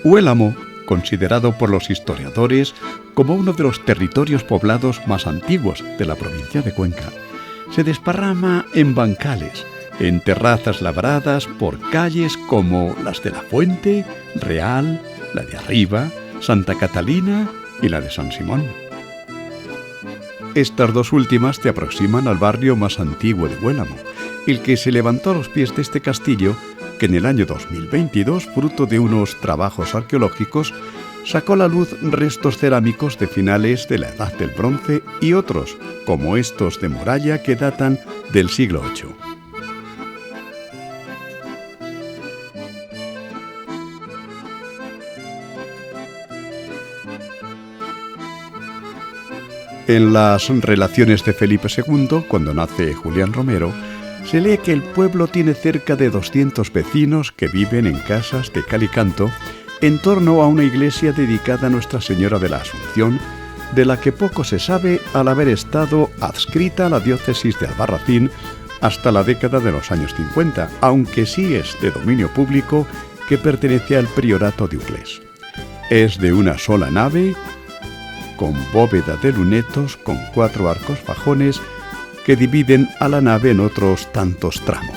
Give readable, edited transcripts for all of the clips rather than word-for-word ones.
Huélamo, considerado por los historiadores como uno de los territorios poblados más antiguos de la provincia de Cuenca, se desparrama en bancales, en terrazas labradas por calles como las de La Fuente, Real, la de Arriba, Santa Catalina y la de San Simón. Estas dos últimas te aproximan al barrio más antiguo de Huélamo, el que se levantó a los pies de este castillo que en el año 2022, fruto de unos trabajos arqueológicos, sacó a la luz restos cerámicos de finales de la Edad del Bronce y otros, como estos de muralla, que datan del siglo VIII. En las relaciones de Felipe II, cuando nace Julián Romero, se lee que el pueblo tiene cerca de 200 vecinos que viven en casas de cal y canto en torno a una iglesia dedicada a Nuestra Señora de la Asunción, de la que poco se sabe al haber estado adscrita a la diócesis de Albarracín hasta la década de los años 50, aunque sí es de dominio público que pertenece al priorato de Urlés. Es de una sola nave, con bóveda de lunetos con 4 arcos fajones que dividen a la nave en otros tantos tramos.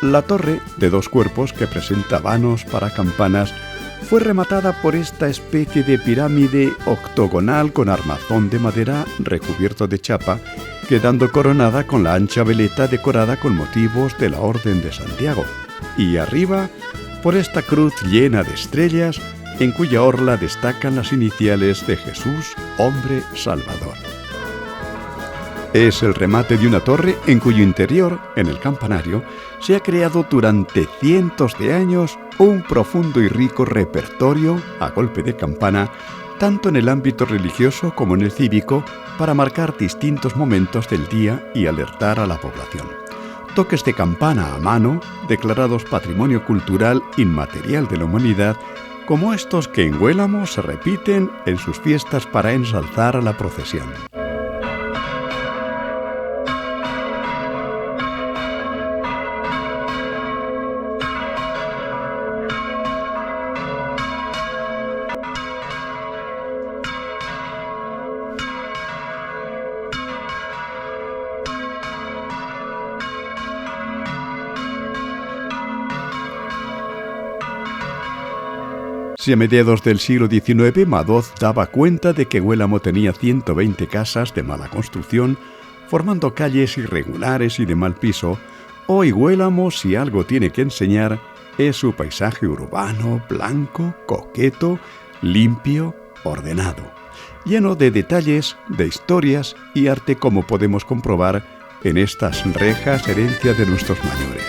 La torre, de 2 cuerpos que presenta vanos para campanas, fue rematada por esta especie de pirámide octogonal con armazón de madera recubierto de chapa, quedando coronada con la ancha veleta decorada con motivos de la Orden de Santiago, y arriba por esta cruz llena de estrellas en cuya orla destacan las iniciales de Jesús, hombre salvador. Es el remate de una torre en cuyo interior, en el campanario, se ha creado durante cientos de años un profundo y rico repertorio, a golpe de campana, tanto en el ámbito religioso como en el cívico, para marcar distintos momentos del día y alertar a la población. Toques de campana a mano, declarados Patrimonio Cultural Inmaterial de la Humanidad, como estos que en Huélamo se repiten en sus fiestas para ensalzar a la procesión. Si a mediados del siglo XIX Madoz daba cuenta de que Huélamo tenía 120 casas de mala construcción, formando calles irregulares y de mal piso, hoy Huélamo, si algo tiene que enseñar, es su paisaje urbano, blanco, coqueto, limpio, ordenado, lleno de detalles, de historias y arte, como podemos comprobar en estas rejas, herencia de nuestros mayores.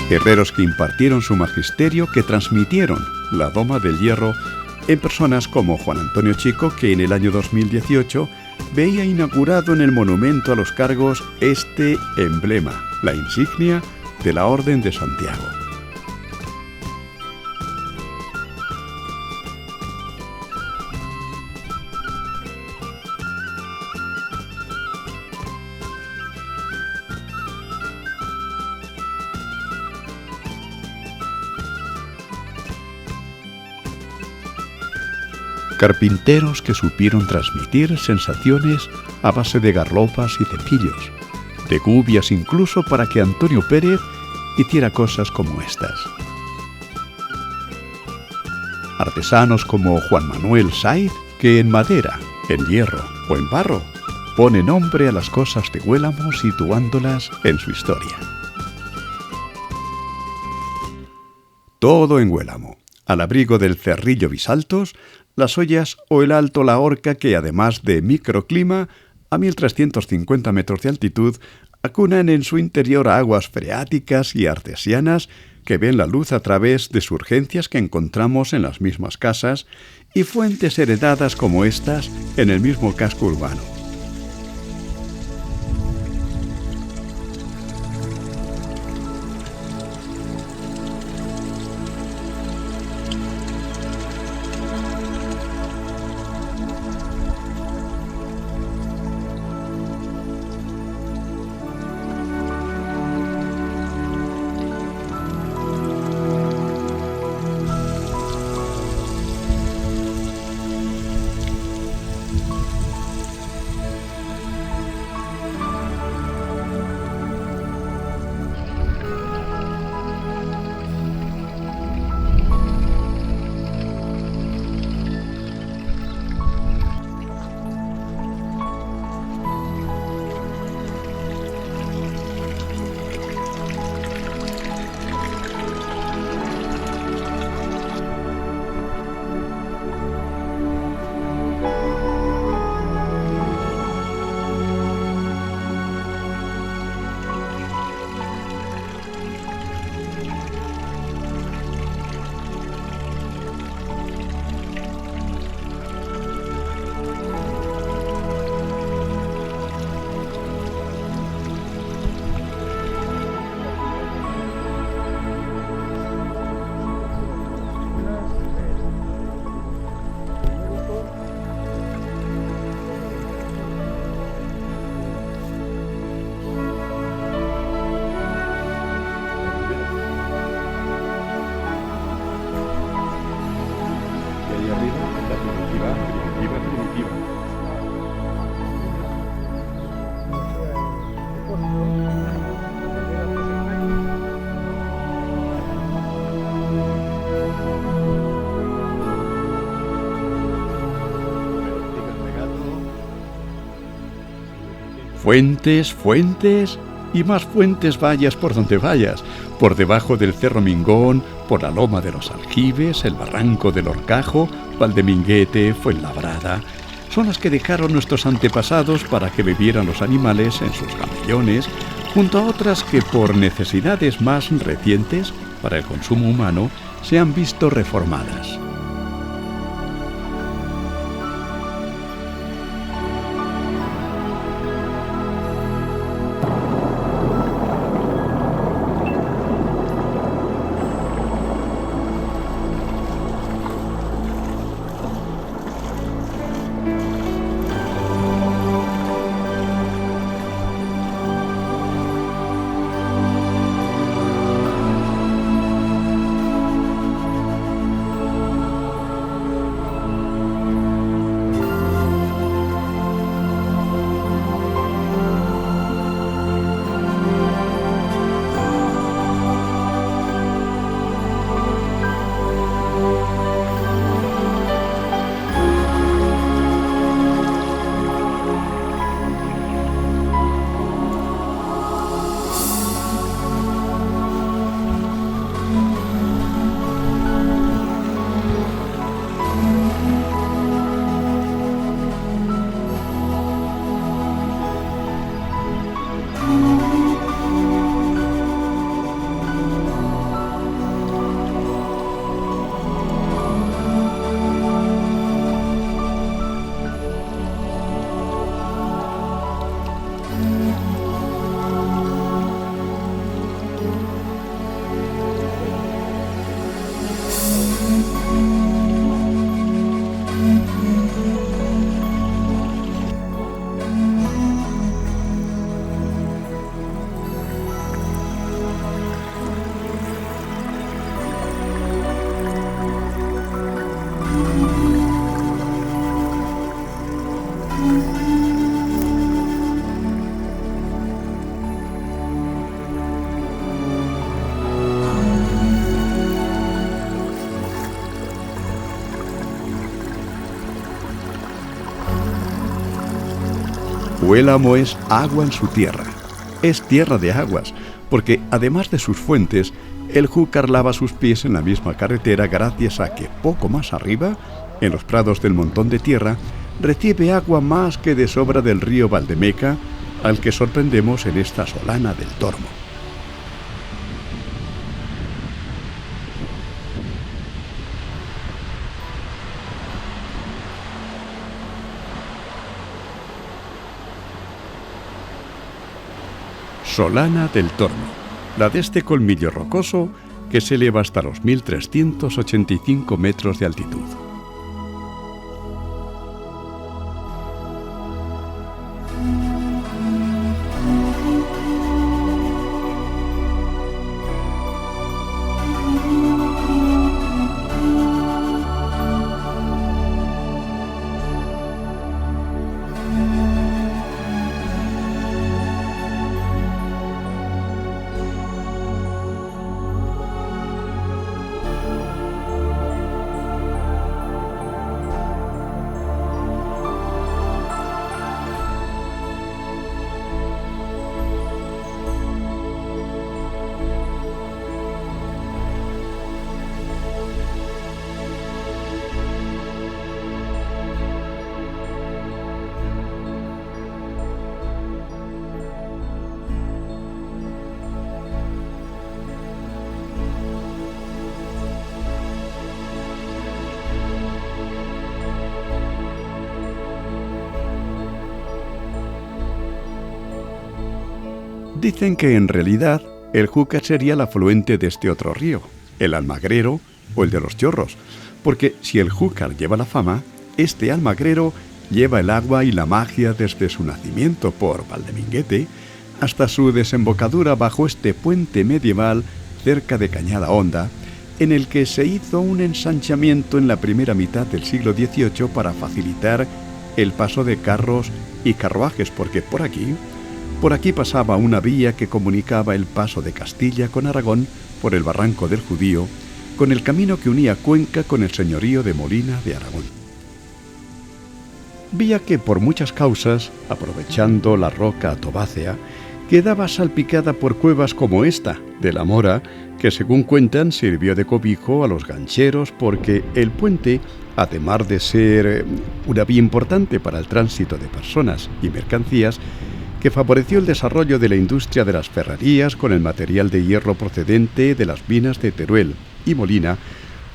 Herreros que impartieron su magisterio, que transmitieron la doma del hierro en personas como Juan Antonio Chico, que en el año 2018 veía inaugurado en el monumento a los cargos este emblema, la insignia de la Orden de Santiago. carpinteros que supieron transmitir sensaciones a base de garlopas y cepillos, de gubias incluso para que Antonio Pérez hiciera cosas como estas. Artesanos como Juan Manuel Saiz, que en madera, en hierro o en barro pone nombre a las cosas de Huélamo situándolas en su historia. Todo en Huélamo, al abrigo del Cerrillo Bisaltos, las Ollas o el Alto La Horca, que además de microclima, a 1350 metros de altitud, acunan en su interior aguas freáticas y artesianas que ven la luz a través de surgencias que encontramos en las mismas casas y fuentes heredadas como estas en el mismo casco urbano. Fuentes, fuentes y más fuentes vayas por donde vayas, por debajo del Cerro Mingón, por la Loma de los Aljibes, el Barranco del Horcajo, Valdeminguete, Fuenlabrada. Son las que dejaron nuestros antepasados para que bebieran los animales en sus camellones, junto a otras que por necesidades más recientes para el consumo humano se han visto reformadas. Huélamo es agua en su tierra. Es tierra de aguas, porque además de sus fuentes, el Júcar lava sus pies en la misma carretera gracias a que poco más arriba, en los prados del montón de tierra, recibe agua más que de sobra del río Valdemeca, al que sorprendemos en esta Solana del Tormo. Solana del Tormo, la de este colmillo rocoso que se eleva hasta los 1.385 metros de altitud. Dicen que en realidad el Júcar sería el afluente de este otro río, el Almagrero o el de los Chorros, porque si el Júcar lleva la fama, este Almagrero lleva el agua y la magia desde su nacimiento por Valdeminguete hasta su desembocadura bajo este puente medieval cerca de Cañada Honda, en el que se hizo un ensanchamiento en la primera mitad del siglo XVIII para facilitar el paso de carros y carruajes, porque por aquí pasaba una vía que comunicaba el paso de Castilla con Aragón por el Barranco del Judío, con el camino que unía Cuenca con el señorío de Molina de Aragón. Vía que por muchas causas, aprovechando la roca tobácea, quedaba salpicada por cuevas como esta, de la Mora, que según cuentan sirvió de cobijo a los gancheros porque el puente, además de ser una vía importante para el tránsito de personas y mercancías, que favoreció el desarrollo de la industria de las ferrerías con el material de hierro procedente de las minas de Teruel y Molina,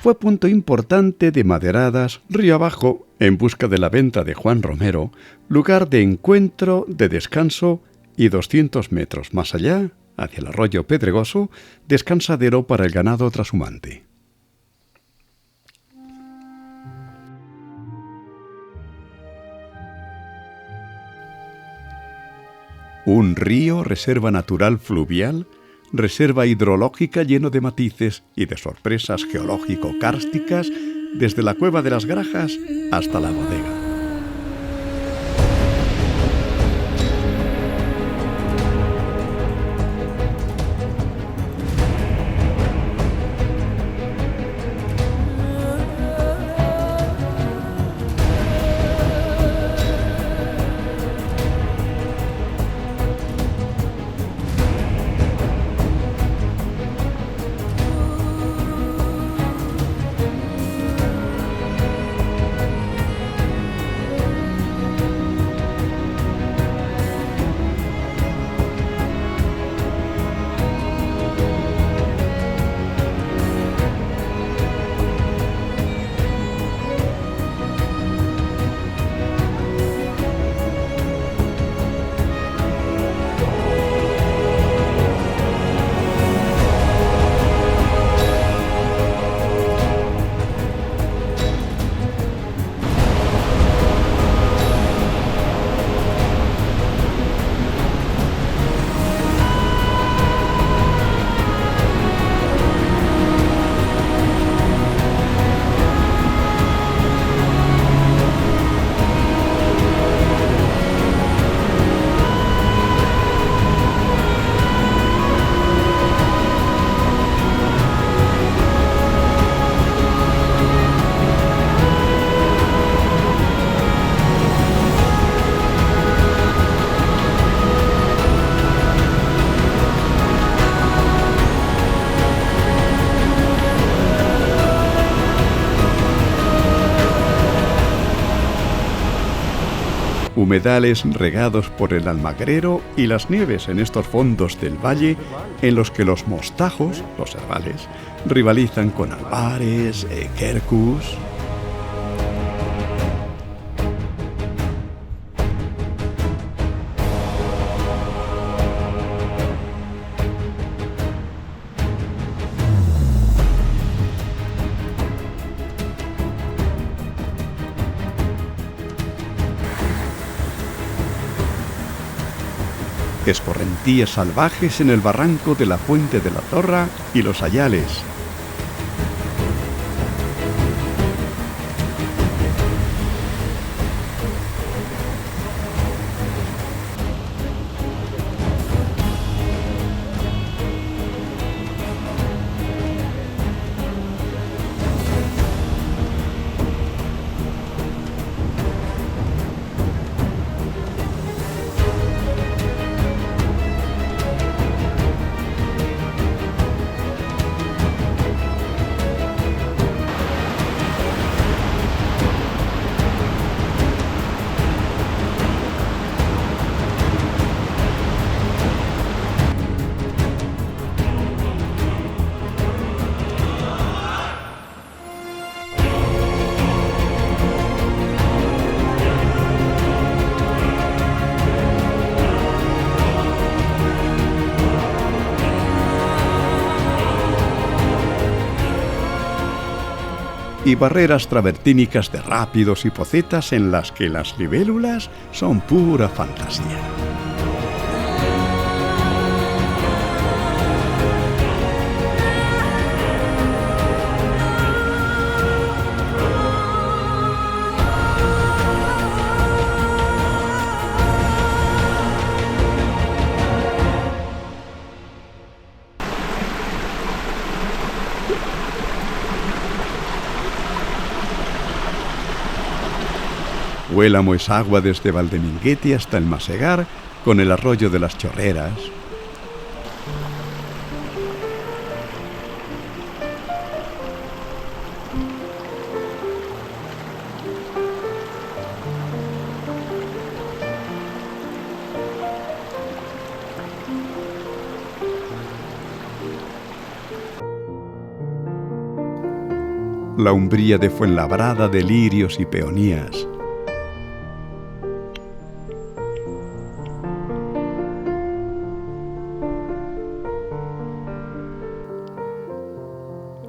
fue punto importante de maderadas río abajo en busca de la venta de Juan Romero, lugar de encuentro, de descanso y 200 metros más allá, hacia el arroyo Pedregoso, descansadero para el ganado trashumante. Un río, reserva natural fluvial, reserva hidrológica lleno de matices y de sorpresas geológico-kársticas desde la Cueva de las Grajas hasta la bodega. humedales regados por el Almagrero y las nieves en estos fondos del valle en los que los mostajos, los herbales, rivalizan con albares, quercus. Escorrentías salvajes en el barranco de la Fuente de la Torra y los Ayales. Y barreras travertínicas de rápidos y pocetas en las que las libélulas son pura fantasía. Huélamo es agua desde Valdeminguete hasta el Masegar, con el arroyo de las Chorreras. La umbría de Fuenlabrada de lirios y peonías.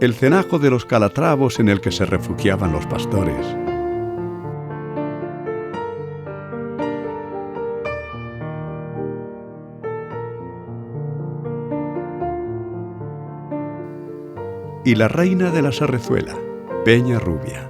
El cenajo de los Calatravos en el que se refugiaban los pastores. Y la reina de la Sarrezuela, Peña Rubia.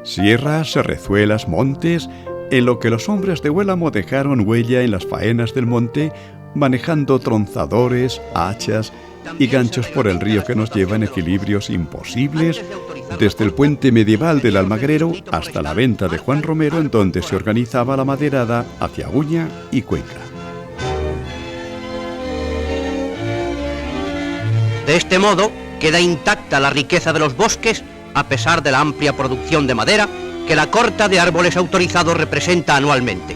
Sierras, serrezuelas, montes, en lo que los hombres de Huélamo dejaron huella en las faenas del monte, manejando tronzadores, hachas y ganchos por el río que nos lleva en equilibrios imposibles, desde el puente medieval del Almagrero hasta la venta de Juan Romero, en donde se organizaba la maderada hacia Uña y Cuenca. De este modo, queda intacta la riqueza de los bosques, a pesar de la amplia producción de madera que la corta de árboles autorizados representa anualmente.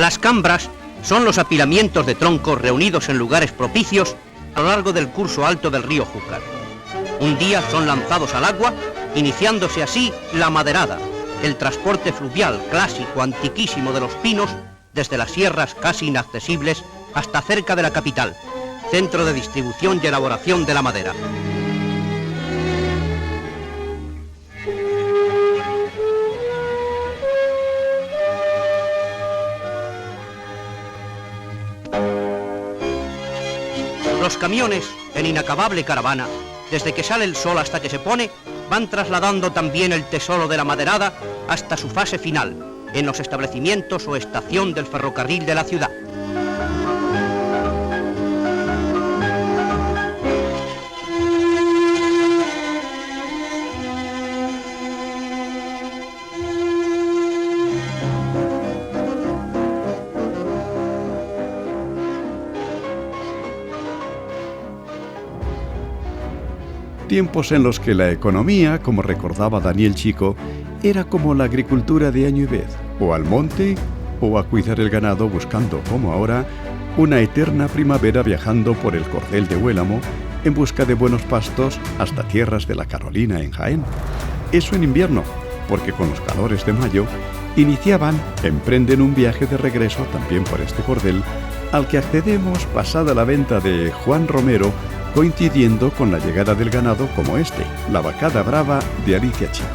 Las cambras son los apilamientos de troncos reunidos en lugares propicios a lo largo del curso alto del río Júcar. Un día son lanzados al agua, iniciándose así la maderada, el transporte fluvial clásico antiquísimo de los pinos desde las sierras casi inaccesibles hasta cerca de la capital, centro de distribución y elaboración de la madera. Los camiones, en inacabable caravana, desde que sale el sol hasta que se pone, van trasladando también el tesoro de la maderada hasta su fase final, en los establecimientos o estación del ferrocarril de la ciudad. Tiempos en los que la economía, como recordaba Daniel Chico, era como la agricultura de año y vez, o al monte o a cuidar el ganado buscando, como ahora, una eterna primavera viajando por el cordel de Huélamo en busca de buenos pastos hasta tierras de la Carolina en Jaén. Eso en invierno, porque con los calores de mayo emprenden un viaje de regreso también por este cordel, al que accedemos pasada la venta de Juan Romero, coincidiendo con la llegada del ganado como este, la vacada brava de Alicia Chico.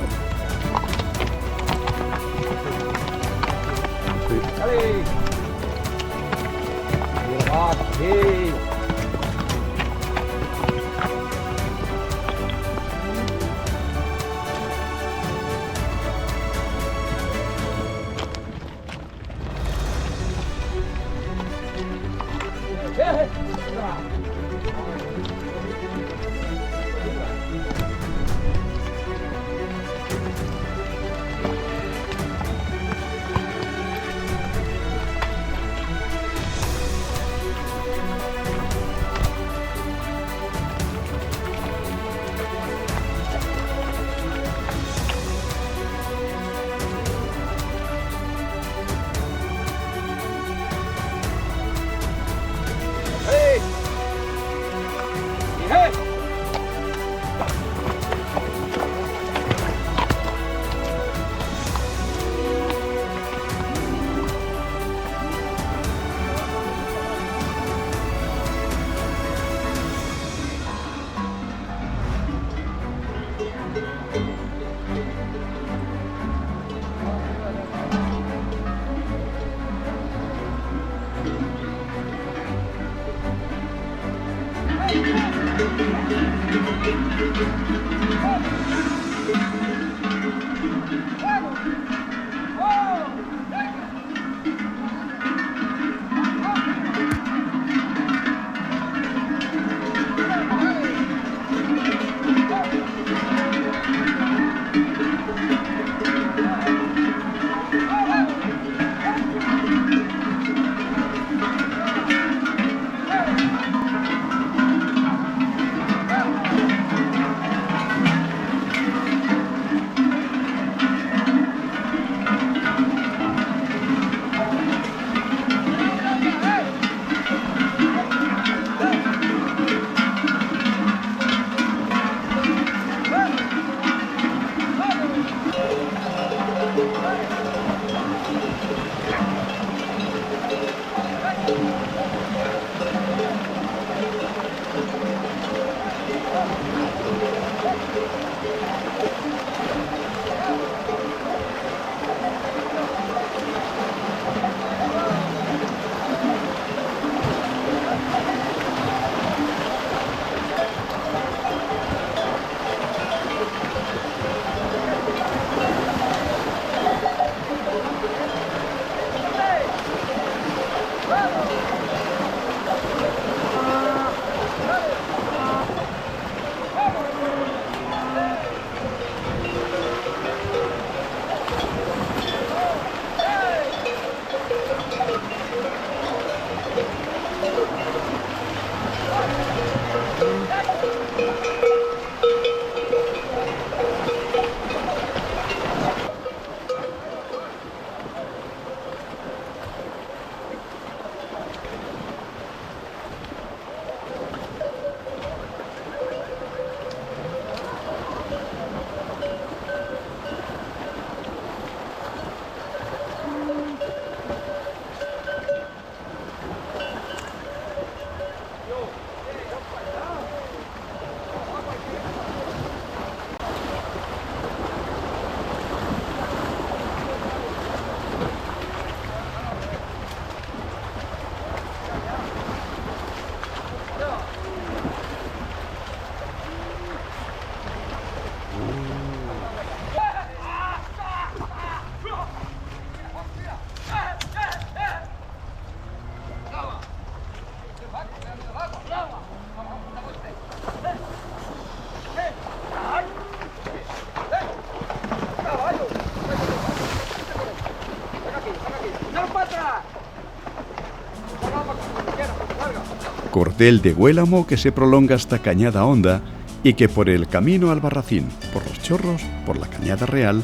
cordel de Huélamo que se prolonga hasta Cañada Honda y que por el camino al Barracín, por los Chorros, por la Cañada Real,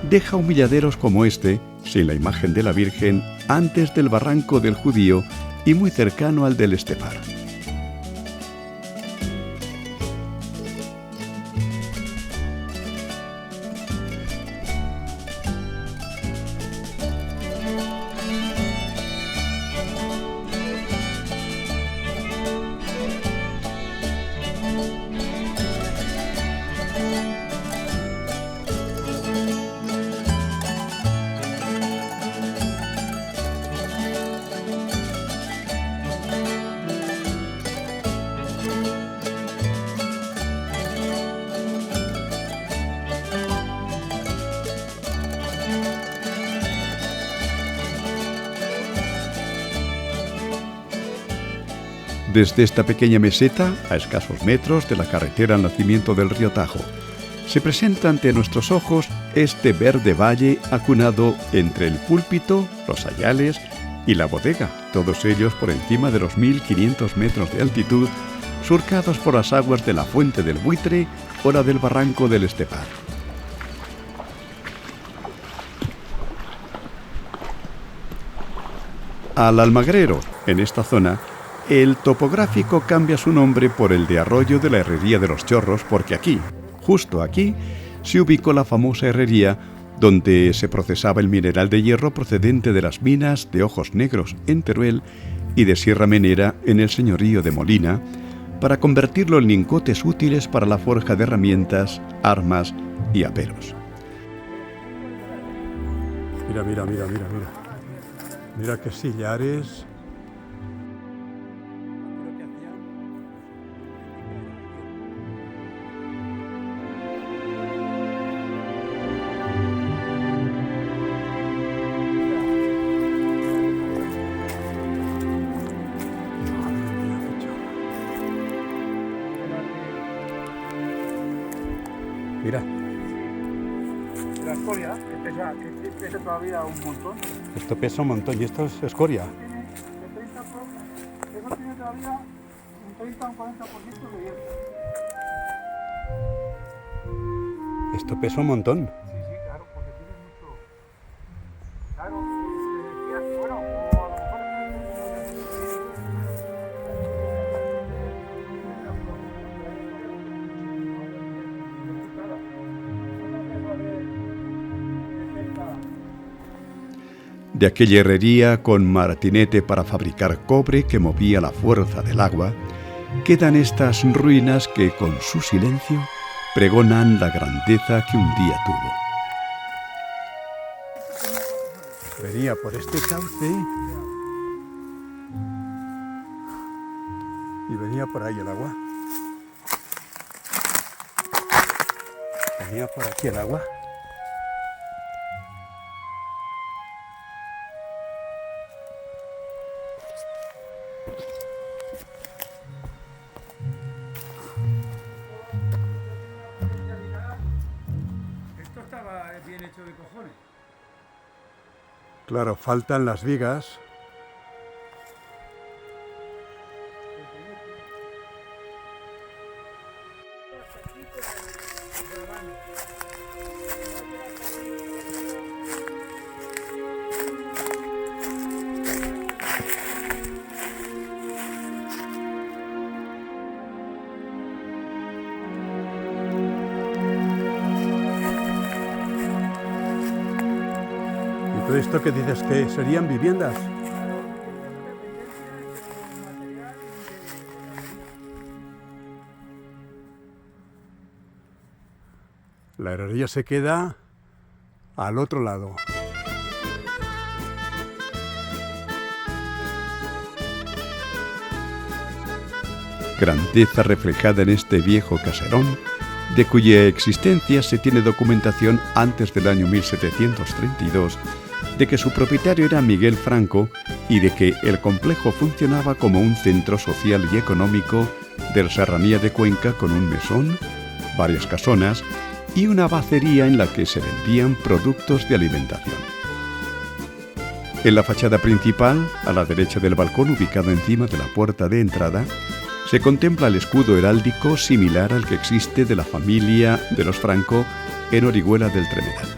deja humilladeros como este, sin la imagen de la Virgen, antes del Barranco del Judío y muy cercano al del Estepar. Desde esta pequeña meseta, a escasos metros de la carretera al nacimiento del río Tajo, se presenta ante nuestros ojos este verde valle acunado entre el púlpito, los sayales y la bodega, todos ellos por encima de los 1500 metros de altitud, surcados por las aguas de la Fuente del Buitre o la del Barranco del Estepar. Al Almagrero, en esta zona, el topográfico cambia su nombre por el de Arroyo de la Herrería de los Chorros porque aquí, justo aquí, se ubicó la famosa herrería donde se procesaba el mineral de hierro procedente de las minas de Ojos Negros en Teruel y de Sierra Menera en el señorío de Molina para convertirlo en lingotes útiles para la forja de herramientas, armas y aperos. Mira. Mira qué sillares. Mira. La escoria, que pesa todavía un montón. Esto pesa un montón y esto es escoria. Eso tiene todavía un 30 o un 40% de hierro. Esto pesa un montón. Sí, claro, porque tiene mucho. Claro, bueno, o a lo mejor. De aquella herrería con martinete para fabricar cobre que movía la fuerza del agua, quedan estas ruinas que con su silencio pregonan la grandeza que un día tuvo. Venía por este cauce y venía por ahí el agua. Venía por aquí el agua. Esto estaba bien hecho de cojones. Claro, faltan las vigas. ¿Y todo esto que dices que serían viviendas? La herrería se queda al otro lado. Grandeza reflejada en este viejo caserón, de cuya existencia se tiene documentación antes del año 1732, de que su propietario era Miguel Franco y de que el complejo funcionaba como un centro social y económico de la serranía de Cuenca con un mesón, varias casonas y una bacería en la que se vendían productos de alimentación. En la fachada principal, a la derecha del balcón ubicado encima de la puerta de entrada, se contempla el escudo heráldico similar al que existe de la familia de los Franco en Orihuela del Tremedal.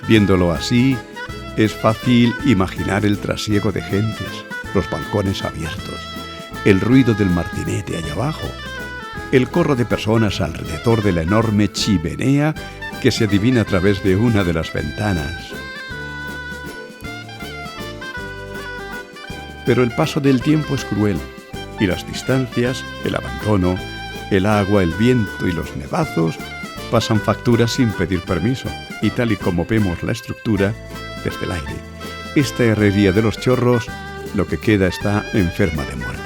Viéndolo así, es fácil imaginar el trasiego de gentes, los balcones abiertos, el ruido del martinete allá abajo, el corro de personas alrededor de la enorme chimenea que se adivina a través de una de las ventanas. Pero el paso del tiempo es cruel, y las distancias, el abandono, el agua, el viento y los nevazos pasan facturas sin pedir permiso, y tal y como vemos la estructura desde el aire, esta herrería de los Chorros, lo que queda está enferma de muerte.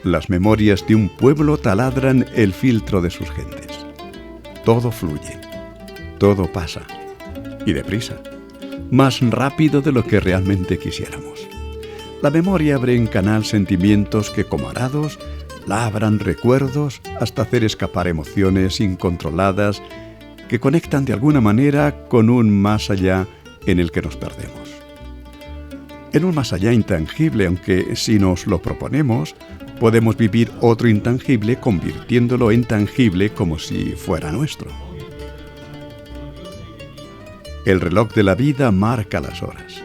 Las memorias de un pueblo taladran el filtro de sus gentes. Todo fluye, todo pasa, y deprisa, más rápido de lo que realmente quisiéramos. La memoria abre en canal sentimientos que, como arados, labran recuerdos hasta hacer escapar emociones incontroladas que conectan de alguna manera con un más allá en el que nos perdemos. En un más allá intangible, aunque si nos lo proponemos, podemos vivir otro intangible convirtiéndolo en tangible como si fuera nuestro. El reloj de la vida marca las horas.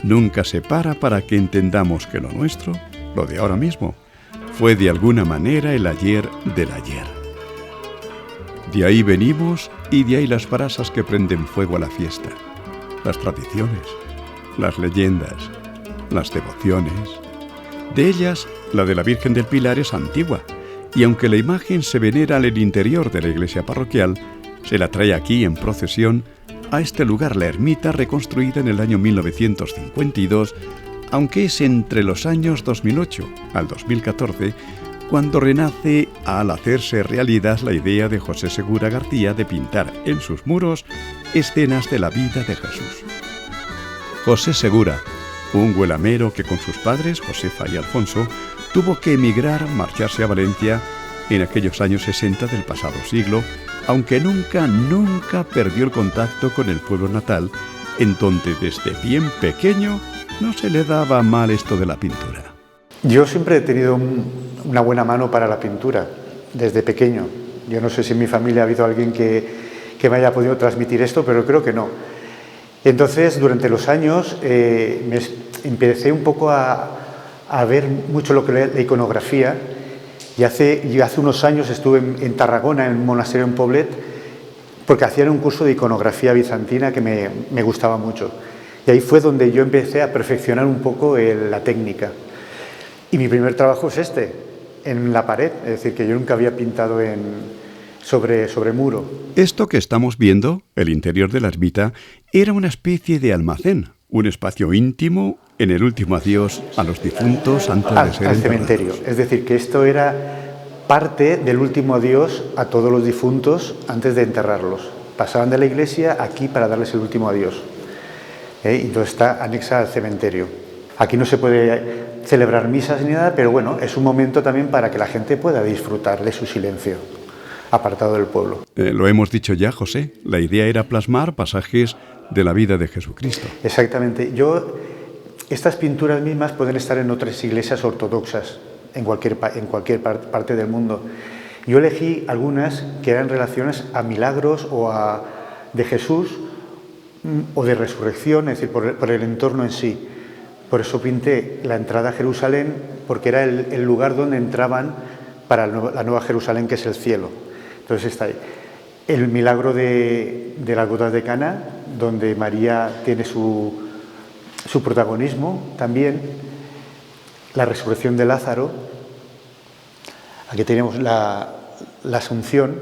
Nunca se para que entendamos que lo nuestro, lo de ahora mismo, fue de alguna manera el ayer del ayer. De ahí venimos y de ahí las brasas que prenden fuego a la fiesta, las tradiciones, las leyendas, las devociones. De ellas, la de la Virgen del Pilar es antigua, y aunque la imagen se venera en el interior de la iglesia parroquial, se la trae aquí en procesión a este lugar, la ermita, reconstruida en el año 1952, aunque es entre los años 2008 al 2014 cuando renace al hacerse realidad la idea de José Segura García de pintar en sus muros escenas de la vida de Jesús. José Segura, un huelamero que con sus padres, Josefa y Alfonso, tuvo que emigrar, marcharse a Valencia en aquellos años 60 del pasado siglo, aunque nunca perdió el contacto con el pueblo natal, en donde desde bien pequeño no se le daba mal esto de la pintura. Yo siempre he tenido una buena mano para la pintura, desde pequeño. Yo no sé si en mi familia ha habido alguien que me haya podido transmitir esto, pero creo que no. Entonces, durante los años, me empecé un poco a ver mucho lo que es la iconografía. Y hace unos años estuve en Tarragona, en un monasterio en Poblet, porque hacían un curso de iconografía bizantina que me gustaba mucho. Y ahí fue donde yo empecé a perfeccionar un poco la técnica. Y mi primer trabajo es en la pared, es decir, que yo nunca había pintado sobre muro. Esto que estamos viendo, el interior de la ermita, era una especie de almacén, un espacio íntimo en el último adiós a los difuntos antes de ser al enterrados. Cementerio. Es decir, que esto era parte del último adiós a todos los difuntos antes de enterrarlos. Pasaban de la iglesia aquí para darles el último adiós. Entonces está anexa al cementerio. Aquí no se puede celebrar misas ni nada, pero bueno, es un momento también para que la gente pueda disfrutar de su silencio, apartado del pueblo. Lo hemos dicho ya, José, la idea era plasmar pasajes de la vida de Jesucristo. Exactamente. Estas pinturas mismas pueden estar en otras iglesias ortodoxas, en cualquier parte del mundo. Yo elegí algunas que eran relaciones a milagros de Jesús o de resurrección, es decir, por el entorno en sí. Por eso pinté la entrada a Jerusalén, porque era el lugar donde entraban para la nueva Jerusalén, que es el cielo. Entonces está ahí. El milagro de las bodas de Cana, donde María tiene su protagonismo también. La resurrección de Lázaro. Aquí tenemos la Asunción,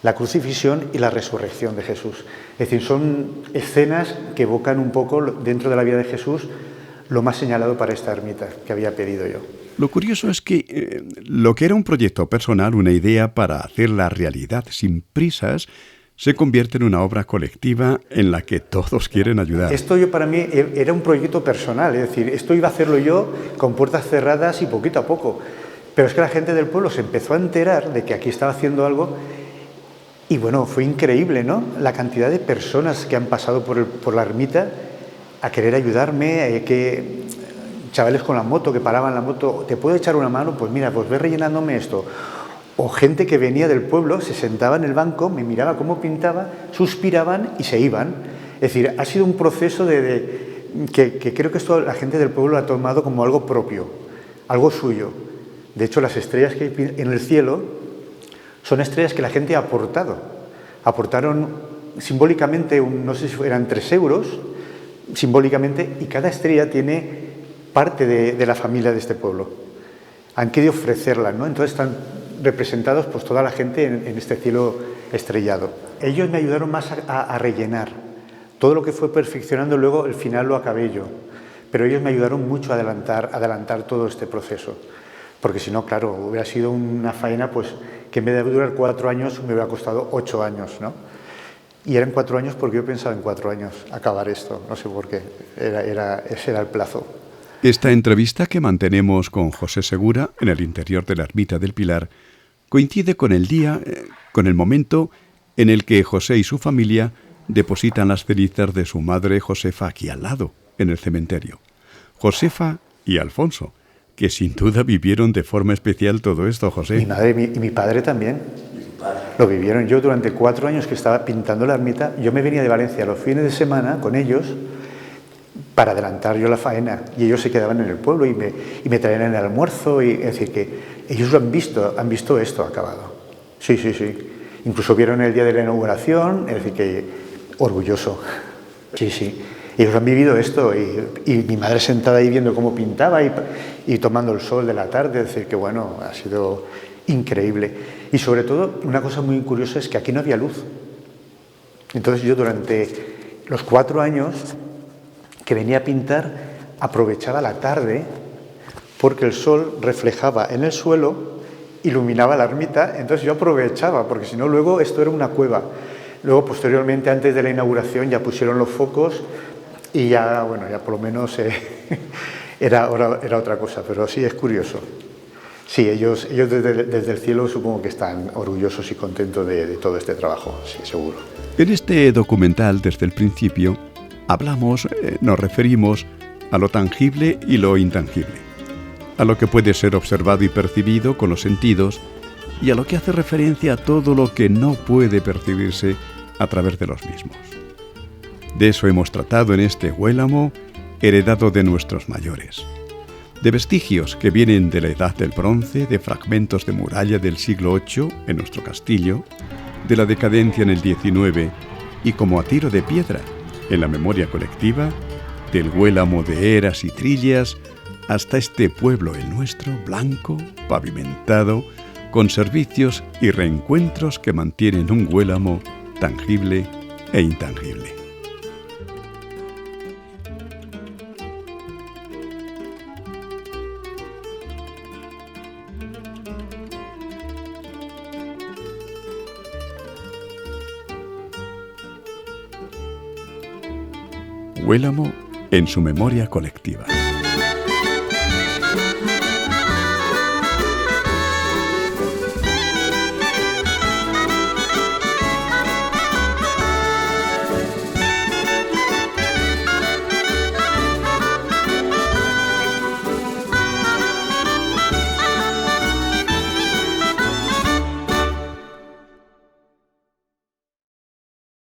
la crucifixión y la resurrección de Jesús. Es decir, son escenas que evocan un poco dentro de la vida de Jesús lo más señalado para esta ermita que había pedido yo. Lo curioso es que lo que era un proyecto personal, una idea para hacerla realidad sin prisas, se convierte en una obra colectiva en la que todos quieren ayudar. Esto para mí era un proyecto personal, es decir, esto iba a hacerlo yo con puertas cerradas y poquito a poco. Pero es que la gente del pueblo se empezó a enterar de que aquí estaba haciendo algo y bueno, fue increíble, ¿no? La cantidad de personas que han pasado por la ermita a querer ayudarme, que chavales con la moto, que paraban la moto, ¿te puedo echar una mano? Pues mira, pues ve rellenándome esto. O gente que venía del pueblo, se sentaba en el banco, me miraba cómo pintaba, suspiraban y se iban. Es decir, ha sido un proceso que creo que esto la gente del pueblo lo ha tomado como algo propio, algo suyo. De hecho, las estrellas que hay en el cielo son estrellas que la gente ha aportado. Aportaron simbólicamente, no sé si eran 3 euros, simbólicamente, y cada estrella tiene parte de la familia de este pueblo. Han querido ofrecerla, ¿no? Entonces están representados pues toda la gente en este cielo estrellado. Ellos me ayudaron más a rellenar. Todo lo que fue perfeccionando luego, el final lo acabé yo. Pero ellos me ayudaron mucho a adelantar todo este proceso. Porque si no, claro, hubiera sido una faena pues que en vez de durar 4 años me hubiera costado 8 años, ¿no? Y eran 4 años porque yo pensaba en 4 años acabar esto, no sé por qué, ese era el plazo. Esta entrevista que mantenemos con José Segura en el interior de la Ermita del Pilar coincide con el momento en el que José y su familia depositan las cenizas de su madre Josefa aquí al lado, en el cementerio. Josefa y Alfonso, que sin duda vivieron de forma especial todo esto, José. Mi madre y mi padre también. Lo vivieron. Yo durante 4 años que estaba pintando la ermita, yo me venía de Valencia los fines de semana con ellos para adelantar yo la faena, y ellos se quedaban en el pueblo y me traían el almuerzo, y es decir, que ellos lo han visto esto acabado. Sí. Incluso vieron el día de la inauguración, es decir, que orgulloso. Sí. Ellos han vivido esto, y mi madre sentada ahí viendo cómo pintaba y tomando el sol de la tarde, es decir, que bueno, ha sido increíble. Y sobre todo, una cosa muy curiosa es que aquí no había luz. Entonces yo durante los 4 años que venía a pintar, aprovechaba la tarde porque el sol reflejaba en el suelo, iluminaba la ermita, entonces yo aprovechaba, porque si no luego esto era una cueva. Luego posteriormente, antes de la inauguración, ya pusieron los focos y ya, bueno, ya por lo menos era otra cosa, pero sí es curioso. Sí, ellos desde el cielo supongo que están orgullosos y contentos de todo este trabajo, sí, seguro. En este documental, desde el principio, nos referimos a lo tangible y lo intangible, a lo que puede ser observado y percibido con los sentidos y a lo que hace referencia a todo lo que no puede percibirse a través de los mismos. De eso hemos tratado en este Huélamo, heredado de nuestros mayores, de vestigios que vienen de la Edad del Bronce, de fragmentos de muralla del siglo VIII en nuestro castillo, de la decadencia en el XIX y como a tiro de piedra, en la memoria colectiva, del Huélamo de eras y trillas hasta este pueblo el nuestro, blanco, pavimentado, con servicios y reencuentros que mantienen un Huélamo tangible e intangible. Huélamo en su memoria colectiva.